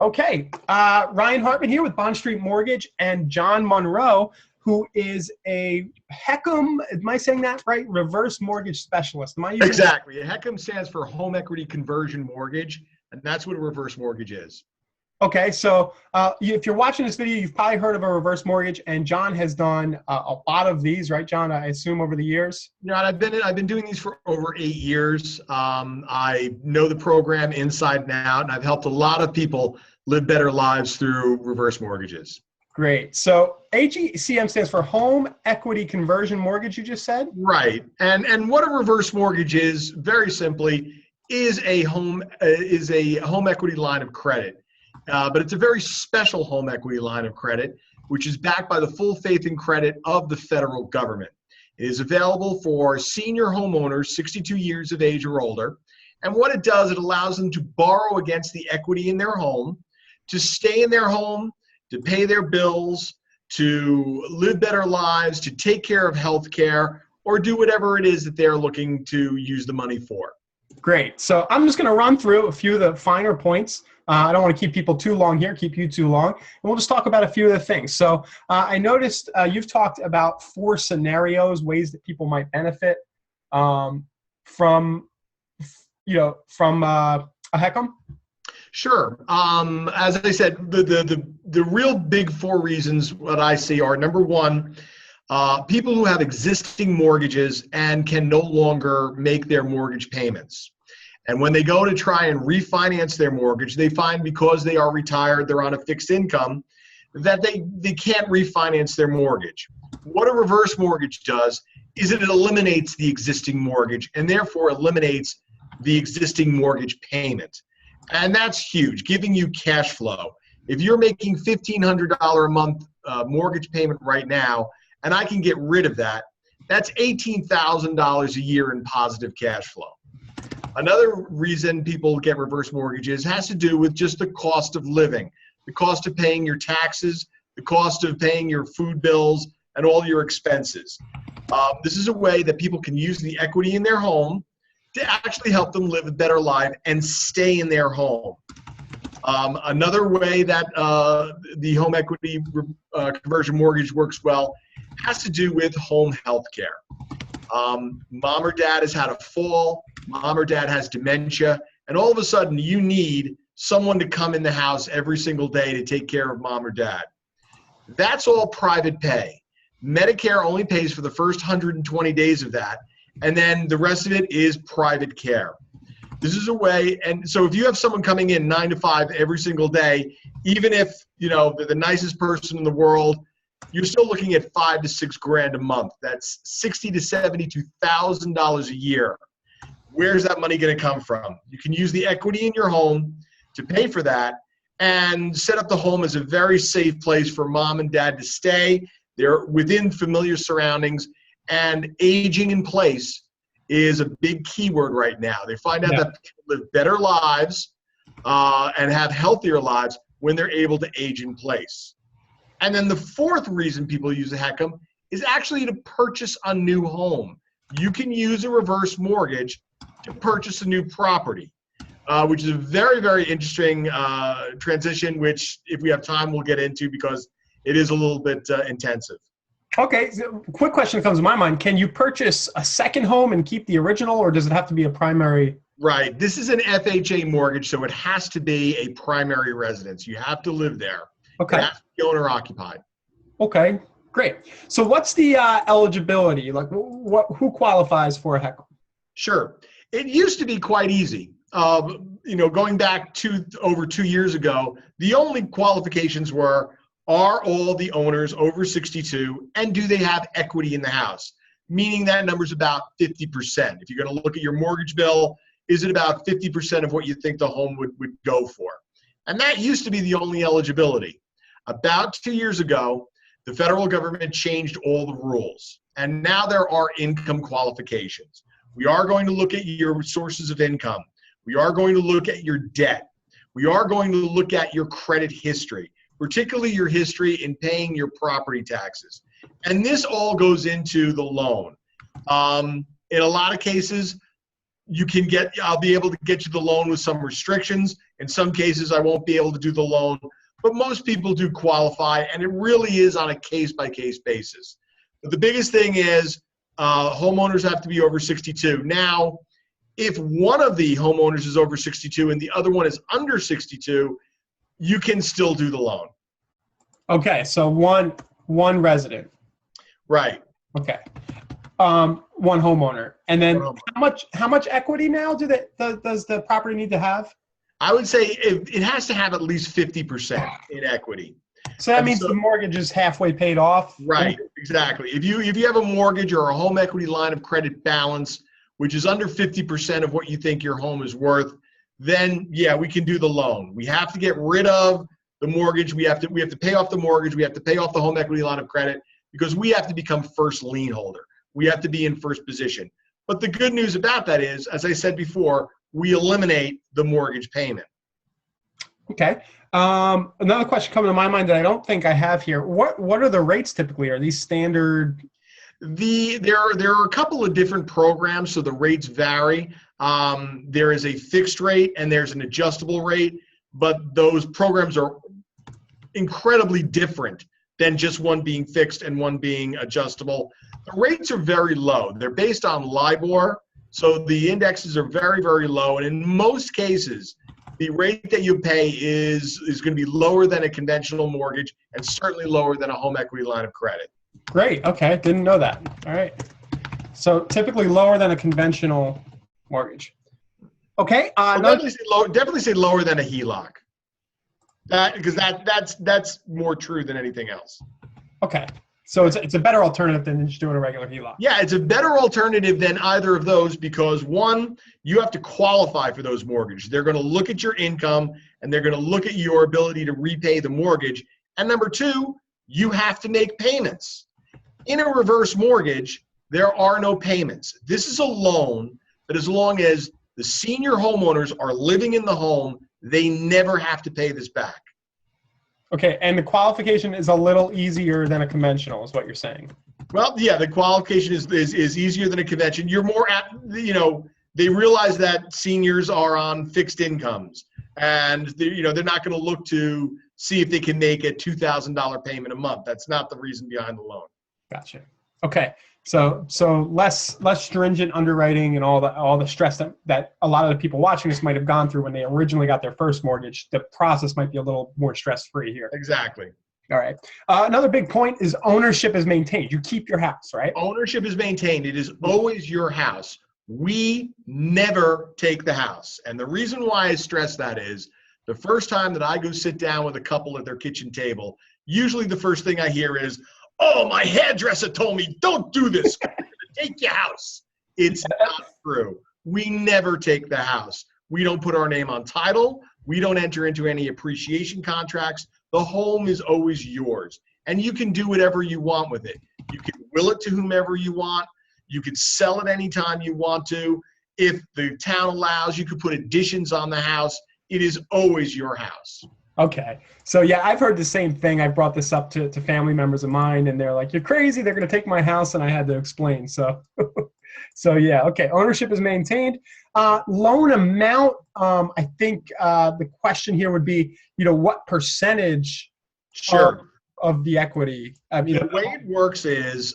Okay, Ryan Hartman here with Bond Street Mortgage and John Monroe, who is a HECM, am I saying that right? Reverse mortgage specialist. Am I using Exactly. HECM stands for Home Equity Conversion Mortgage, and that's what a reverse mortgage is. Okay, so if you're watching this video, you've probably heard of a reverse mortgage, and John has done a lot of these, right, John? I assume over the years. Yeah, I've been doing these for over 8 years. I know the program inside and out, and I've helped a lot of people live better lives through reverse mortgages. Great. So HECM stands for Home Equity Conversion Mortgage, you just said? Right. And what a reverse mortgage is, very simply, is a home equity line of credit. But it's a very special home equity line of credit, which is backed by the full faith and credit of the federal government. It is available for senior homeowners 62 years of age or older. And what it does, it allows them to borrow against the equity in their home, to stay in their home, to pay their bills, to live better lives, to take care of health care, or do whatever it is that they're looking to use the money for. Great. So I'm just going to run through a few of the finer points. I don't want to keep people too long here, keep you too long. And we'll just talk about a few of the things. So I noticed you've talked about 4 scenarios, ways that people might benefit from a HECM. Sure. As I said, the real big 4 reasons what I see are, number one, people who have existing mortgages and can no longer make their mortgage payments. And when they go to try and refinance their mortgage, they find because they are retired, they're on a fixed income, that they can't refinance their mortgage. What a reverse mortgage does is it eliminates the existing mortgage and therefore eliminates the existing mortgage payment. And that's huge, giving you cash flow. If you're making $1,500 a month mortgage payment right now, and I can get rid of that, that's $18,000 a year in positive cash flow. Another reason people get reverse mortgages has to do with just the cost of living, the cost of paying your taxes, the cost of paying your food bills, and all your expenses. This is a way that people can use the equity in their home to actually help them live a better life and stay in their home. Another way that the home equity conversion mortgage works well has to do with home health care. Mom or dad has had a fall, mom or dad has dementia, and all of a sudden you need someone to come in the house every single day to take care of mom or dad. That's all private pay. Medicare only pays for the first 120 days of that, and then the rest of it is private care. This is a way, and so if you have someone coming in 9 to 5 every single day, even if they're the nicest person in the world, you're still looking at $5 to $6 grand a month. That's $60,000 to $72,000 a year. Where's that money going to come from? You can use the equity in your home to pay for that and set up the home as a very safe place for mom and dad to stay. They're within familiar surroundings, and aging in place is a big keyword right now. They find out that people live better lives and have healthier lives when they're able to age in place. And then the 4th reason people use a HECM is actually to purchase a new home. You can use a reverse mortgage to purchase a new property, which is a very, very interesting transition, which if we have time, we'll get into because it is a little bit intensive. Okay, so quick question that comes to my mind. Can you purchase a second home and keep the original, or does it have to be a primary? Right. This is an FHA mortgage, so it has to be a primary residence. You have to live there. Okay. It has to be owner occupied. Okay, great. So what's the eligibility? Like, who qualifies for a HECM? Sure. It used to be quite easy. Going back over 2 years ago, the only qualifications were, are all the owners over 62, and do they have equity in the house? Meaning that number's about 50%. If you're going to look at your mortgage bill, is it about 50% of what you think the home would go for? And that used to be the only eligibility. About 2 years ago, the federal government changed all the rules, and now there are income qualifications. We are going to look at your sources of income. We are going to look at your debt. We are going to look at your credit history, particularly your history in paying your property taxes. And this all goes into the loan. In a lot of cases, I'll be able to get you the loan with some restrictions. In some cases, I won't be able to do the loan, but most people do qualify, and it really is on a case-by-case basis. But the biggest thing is homeowners have to be over 62. Now, if one of the homeowners is over 62 and the other one is under 62, you can still do the loan. Okay, so one resident. Right. Okay. One homeowner. And then how much equity now does the property need to have? I would say it has to have at least 50% in equity. So that means the mortgage is halfway paid off? Right, exactly. If you have a mortgage or a home equity line of credit balance, which is under 50% of what you think your home is worth, then yeah, we can do the loan. We have to get rid of the mortgage. We have to pay off the mortgage. We have to pay off the home equity line of credit because we have to become first lien holder. We have to be in first position. But the good news about that is, as I said before, we eliminate the mortgage payment. Okay. Another question coming to my mind that I don't think I have here. What are the rates typically? Are these standard? There are a couple of different programs, so the rates vary. There is a fixed rate and there's an adjustable rate, but those programs are incredibly different than just one being fixed and one being adjustable. The rates are very low. They're based on LIBOR, so the indexes are very, very low, and in most cases, the rate that you pay is going to be lower than a conventional mortgage and certainly lower than a home equity line of credit. Great. Okay. Didn't know that. All right. So typically lower than a conventional mortgage. Okay. Definitely say lower than a HELOC. Because that's more true than anything else. Okay. So it's a better alternative than just doing a regular HELOC. Yeah, it's a better alternative than either of those because one, you have to qualify for those mortgages. They're going to look at your income and they're going to look at your ability to repay the mortgage. And number two, you have to make payments. In a reverse mortgage, there are no payments. This is a loan that as long as the senior homeowners are living in the home, they never have to pay this back. Okay, and the qualification is a little easier than a conventional, is what you're saying. Well, yeah, the qualification is easier than a convention. You're more they realize that seniors are on fixed incomes, and they're not going to look to see if they can make a $2,000 payment a month. That's not the reason behind the loan. Gotcha. Okay, so less stringent underwriting and all the stress that a lot of the people watching this might have gone through when they originally got their first mortgage. The process might be a little more stress-free here. Exactly. All right. Another big point is ownership is maintained. You keep your house, right? Ownership is maintained. It is always your house. We never take the house. And the reason why I stress that is the first time that I go sit down with a couple at their kitchen table, usually the first thing I hear is, "Oh, my hairdresser told me don't do this. Take your house." It's not true. We never take the house. We don't put our name on title. We don't enter into any appreciation contracts. The home is always yours, and you can do whatever you want with it. You can will it to whomever you want. You can sell it anytime you want to. If the town allows, you could put additions on the house. It is always your house. Okay. So yeah, I've heard the same thing. I brought this up to family members of mine, and they're like, "You're crazy. They're going to take my house." And I had to explain. So, so yeah. Okay. Ownership is maintained. Loan amount. I think the question here would be, what percentage of the equity? The way it works is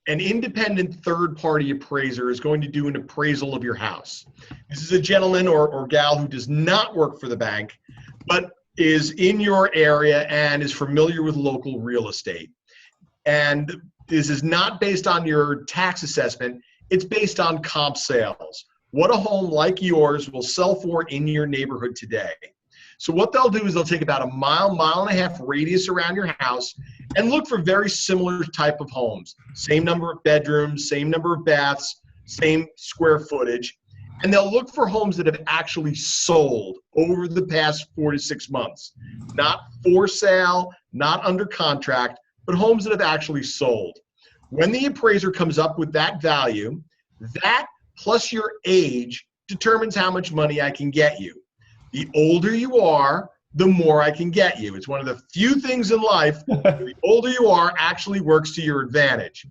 an independent third-party appraiser is going to do an appraisal of your house. This is a gentleman or gal who does not work for the bank, but is in your area and is familiar with local real estate. And this is not based on your tax assessment. It's based on comp sales. What a home like yours will sell for in your neighborhood today. So what they'll do is they'll take about a mile and a half radius around your house and look for very similar type of homes. Same number of bedrooms, same number of baths, same square footage. And they'll look for homes that have actually sold over the past 4 to 6 months. Not for sale, not under contract, but homes that have actually sold. When the appraiser comes up with that value, that plus your age determines how much money I can get you. The older you are, the more I can get you. It's one of the few things in life, the older you are actually works to your advantage.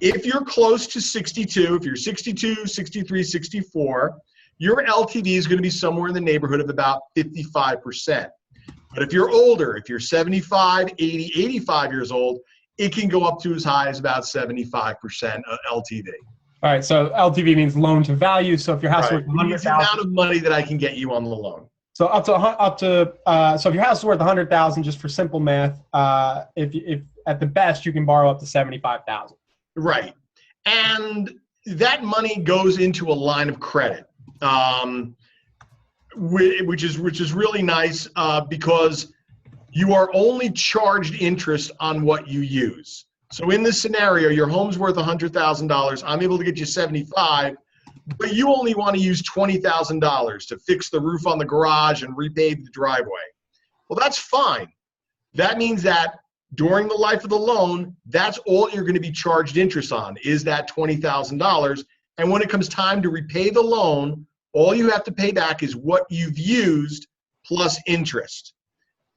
If you're close to 62, if you're 62, 63, 64, your LTV is going to be somewhere in the neighborhood of about 55%. But if you're older, if you're 75, 80, 85 years old, it can go up to as high as about 75% LTV. All right, so LTV means loan to value. So if your house is Right. worth It means the amount of money that I can get you on the loan. so so if your house is worth 100,000, just for simple math, if at the best you can borrow up to 75,000. Right. And that money goes into a line of credit, which is really nice because you are only charged interest on what you use. So in this scenario, your home's worth $100,000. I'm able to get you 75, but you only want to use $20,000 to fix the roof on the garage and repave the driveway. Well, that's fine. That means that during the life of the loan, that's all you're going to be charged interest on is that $20,000. And when it comes time to repay the loan, all you have to pay back is what you've used plus interest.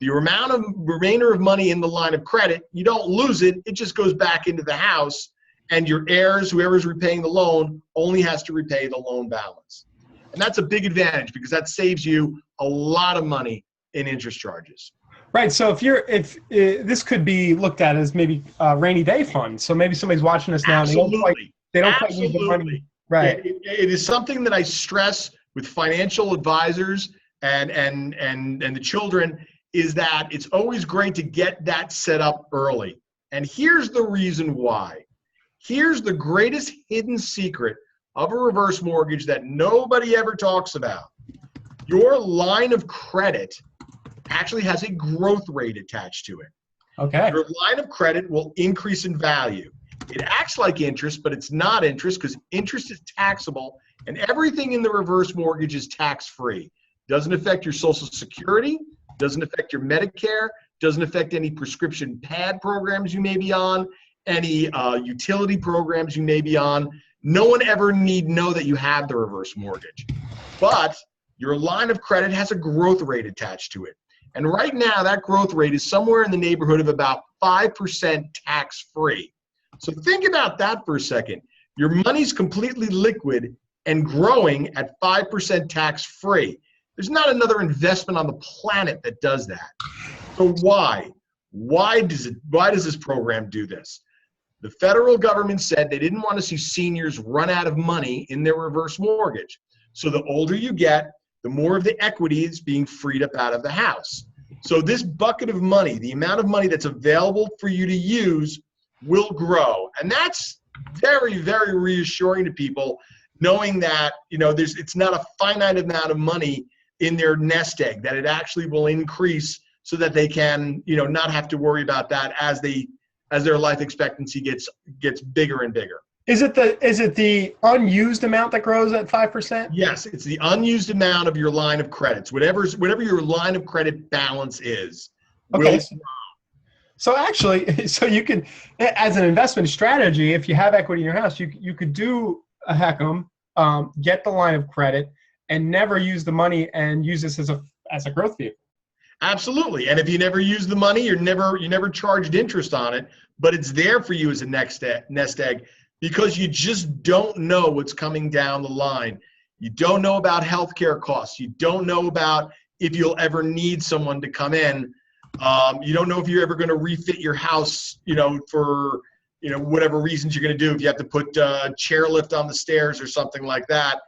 The amount of remainder of money in the line of credit, you don't lose it. It just goes back into the house, and your heirs, whoever's repaying the loan, only has to repay the loan balance. And that's a big advantage because that saves you a lot of money in interest charges. Right. So if this could be looked at as maybe a rainy day fund. So maybe somebody's watching us now. Absolutely. They don't quite need the money. Right. It is something that I stress with financial advisors and the children is that it's always great to get that set up early. And here's the reason why. Here's the greatest hidden secret of a reverse mortgage that nobody ever talks about. Your line of credit actually has a growth rate attached to it. Okay. Your line of credit will increase in value. It acts like interest, but it's not interest because interest is taxable and everything in the reverse mortgage is tax-free. Doesn't affect your Social Security, doesn't affect your Medicare, doesn't affect any prescription pad programs you may be on, any utility programs you may be on. No one ever need know that you have the reverse mortgage. But your line of credit has a growth rate attached to it. And right now, that growth rate is somewhere in the neighborhood of about 5% tax-free. So think about that for a second. Your money's completely liquid and growing at 5% tax-free. There's not another investment on the planet that does that. So why? Why does this program do this? The federal government said they didn't want to see seniors run out of money in their reverse mortgage. So the older you get, the more of the equity is being freed up out of the house. So this bucket of money, the amount of money that's available for you to use, will grow. And that's very, very reassuring to people, knowing that it's not a finite amount of money in their nest egg, that it actually will increase so that they can not have to worry about that as their life expectancy gets bigger and bigger. Is it the unused amount that grows at 5%? Yes, it's the unused amount of your line of credits. Whatever your line of credit balance is. Okay. So actually, so you could, as an investment strategy, if you have equity in your house, you could do a HECM, get the line of credit, and never use the money and use this as a growth vehicle. Absolutely. And if you never use the money, you never charged interest on it, but it's there for you as a nest egg because you just don't know what's coming down the line. You don't know about healthcare costs. You don't know about if you'll ever need someone to come in. You don't know if you're ever going to refit your house, for whatever reasons you're going to do. If you have to put a chairlift on the stairs or something like that.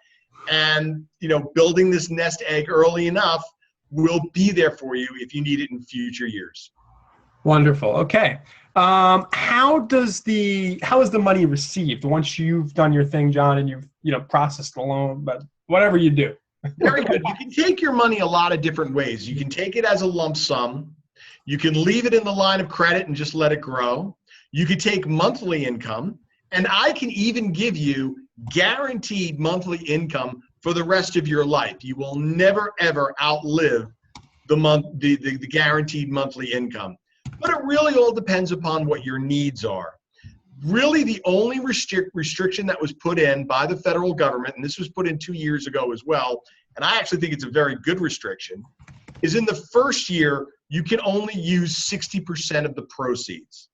And, building this nest egg early enough will be there for you if you need it in future years. Wonderful. Okay. How is the money received once you've done your thing, John, and you've processed the loan, but whatever you do? Very good. You can take your money a lot of different ways. You can take it as a lump sum. You can leave it in the line of credit and just let it grow. You could take monthly income, and I can even give you guaranteed monthly income for the rest of your life. You will never ever outlive the guaranteed monthly income. But it really all depends upon what your needs are. Really, the only restriction that was put in by the federal government, and this was put in 2 years ago as well, and I actually think it's a very good restriction, is in the first year, you can only use 60% of the proceeds.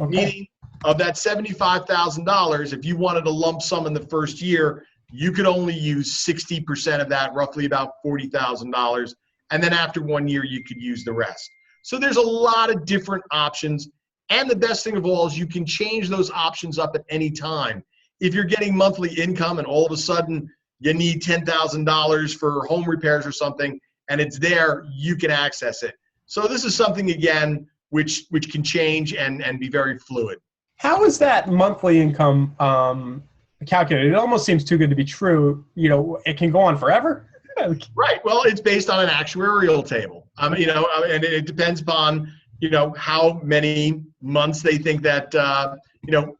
Okay. Meaning, of that $75,000, if you wanted a lump sum in the first year, you could only use 60% of that, roughly about $40,000. And then after 1 year, you could use the rest. So there's a lot of different options. And the best thing of all is you can change those options up at any time. If you're getting monthly income and all of a sudden you need $10,000 for home repairs or something, and it's there, you can access it. So this is something, again, which can change and be very fluid. How is that monthly income calculated? It almost seems too good to be true. You know, it can go on forever. Right. Well, it's based on an actuarial table. You know, and it depends upon, you know, how many months they think that, you know,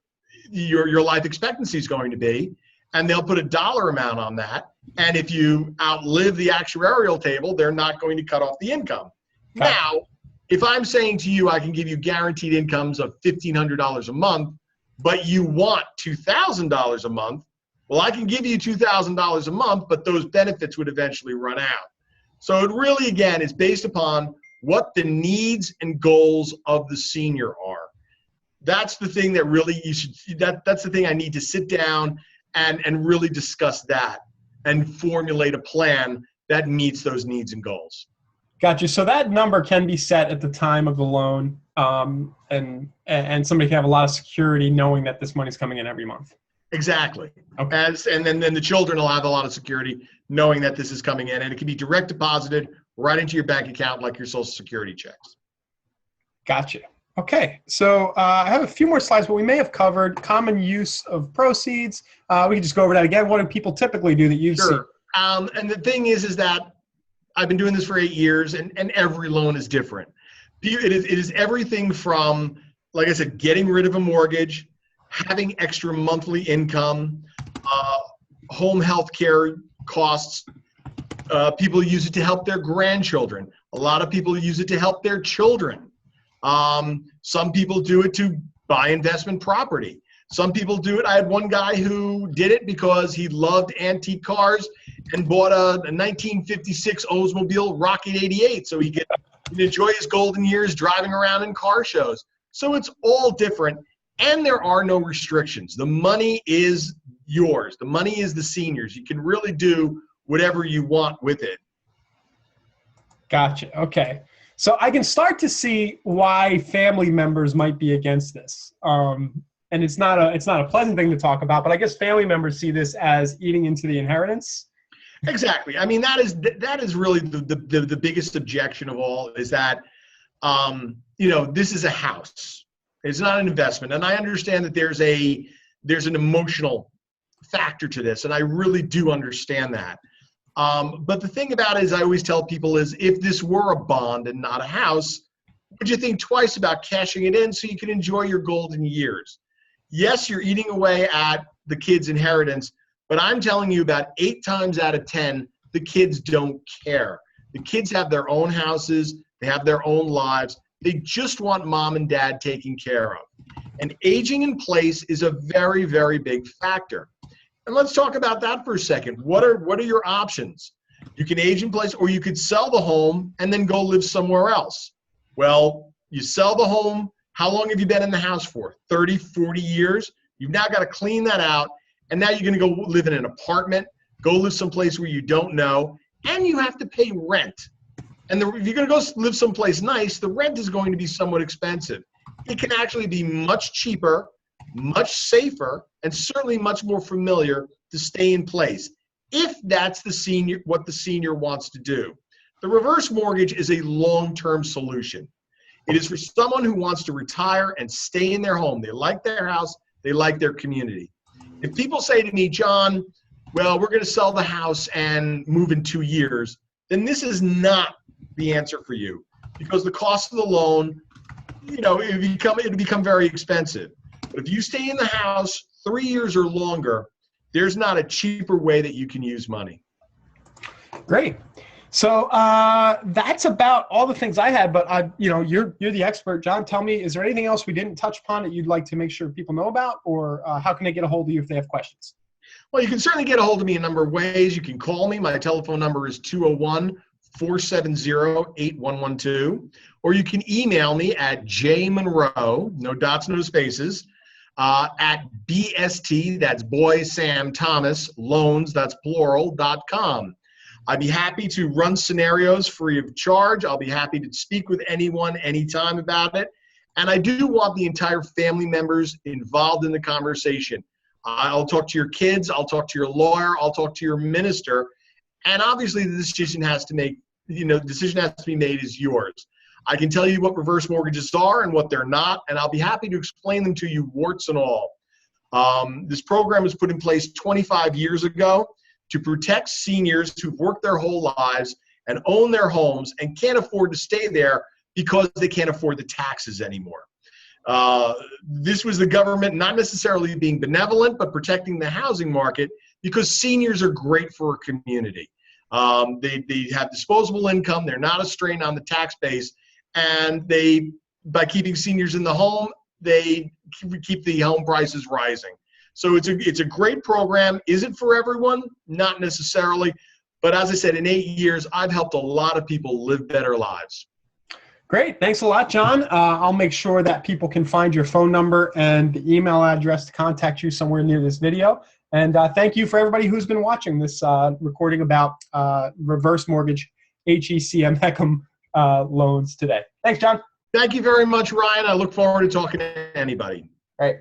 your life expectancy is going to be, and they'll put a dollar amount on that. And if you outlive the actuarial table, they're not going to cut off the income. Okay. Now, if I'm saying to you, I can give you guaranteed incomes of $1,500 a month, but you want $2,000 a month, well, I can give you $2,000 a month, but those benefits would eventually run out. So it really, again, is based upon what the needs and goals of the senior are. That's the thing that really you should, that's the thing I need to sit down and really discuss that and formulate a plan that meets those needs and goals. Gotcha. So that number can be set at the time of the loan, and somebody can have a lot of security knowing that this money's coming in every month. Exactly. Okay. And then the children will have a lot of security knowing that this is coming in, and it can be direct deposited right into your bank account like your Social Security checks. Gotcha. Okay, so I have a few more slides, but we may have covered common use of proceeds. We can just go over that again. What do people typically do that you've seen? Sure. And the thing is that I've been doing this for 8 years, and every loan is different. It is everything from, like I said, getting rid of a mortgage, having extra monthly income, home health care costs. People use it to help their grandchildren. A lot of people use it to help their children. Some people do it to buy investment property. Some people do it. I had one guy who did it because he loved antique cars and bought a 1956 Oldsmobile Rocket 88 so he could enjoy his golden years driving around in car shows. So it's all different, and there are no restrictions. The money is yours. The money is the seniors. You can really do whatever you want with it. Gotcha. Okay. So I can start to see why family members might be against this. And it's not a pleasant thing to talk about, but I guess family members see this as eating into the inheritance. Exactly. I mean, that is really the biggest objection of all, is that, you know, this is a house. It's not an investment. And I understand that there's an emotional factor to this, and I really do understand that. But the thing about it is, I always tell people, is if this were a bond and not a house, would you think twice about cashing it in so you can enjoy your golden years? Yes, you're eating away at the kids' inheritance, but I'm telling you, about 8 times out of 10, the kids don't care. The kids have their own houses. They have their own lives. They just want mom and dad taken care of. And aging in place is a very, very big factor. And let's talk about that for a second. What are your options? You can age in place, or you could sell the home and then go live somewhere else. Well, you sell the home. How long have you been in the house for? 30, 40 years? You've now got to clean that out. And now you're going to go live in an apartment, go live someplace where you don't know, and you have to pay rent. And if you're going to go live someplace nice, the rent is going to be somewhat expensive. It can actually be much cheaper, much safer, and certainly much more familiar to stay in place, if that's what the senior wants to do. The reverse mortgage is a long-term solution. It is for someone who wants to retire and stay in their home. They like their house. They like their community. If people say to me, John, well, we're going to sell the house and move in 2 years, then this is not the answer for you, because the cost of the loan, you know, it'll become very expensive. But if you stay in the house 3 years or longer, there's not a cheaper way that you can use money. Great. So that's about all the things I had, but you're the expert. John, tell me, is there anything else we didn't touch upon that you'd like to make sure people know about, or how can they get a hold of you if they have questions? Well, you can certainly get a hold of me a number of ways. You can call me. My telephone number is 201-470-8112, or you can email me at jmonroe, no dots, no spaces, at BST, that's Boy Sam Thomas, loans, that's plural.com. I'd be happy to run scenarios free of charge. I'll be happy to speak with anyone anytime about it. And I do want the entire family members involved in the conversation. I'll talk to your kids. I'll talk to your lawyer. I'll talk to your minister. And obviously the decision has to be made is yours. I can tell you what reverse mortgages are and what they're not, and I'll be happy to explain them to you, warts and all. This program was put in place 25 years ago to protect seniors who've worked their whole lives and own their homes and can't afford to stay there because they can't afford the taxes anymore. This was the government not necessarily being benevolent, but protecting the housing market because seniors are great for a community. They have disposable income. They're not a strain on the tax base. And by keeping seniors in the home, they keep the home prices rising. So it's a great program. Is it for everyone? Not necessarily. But as I said, in 8 years, I've helped a lot of people live better lives. Great. Thanks a lot, John. I'll make sure that people can find your phone number and the email address to contact you somewhere near this video. And thank you for everybody who's been watching this recording about reverse mortgage HECM HECM loans today. Thanks, John. Thank you very much, Ryan. I look forward to talking to anybody. All right.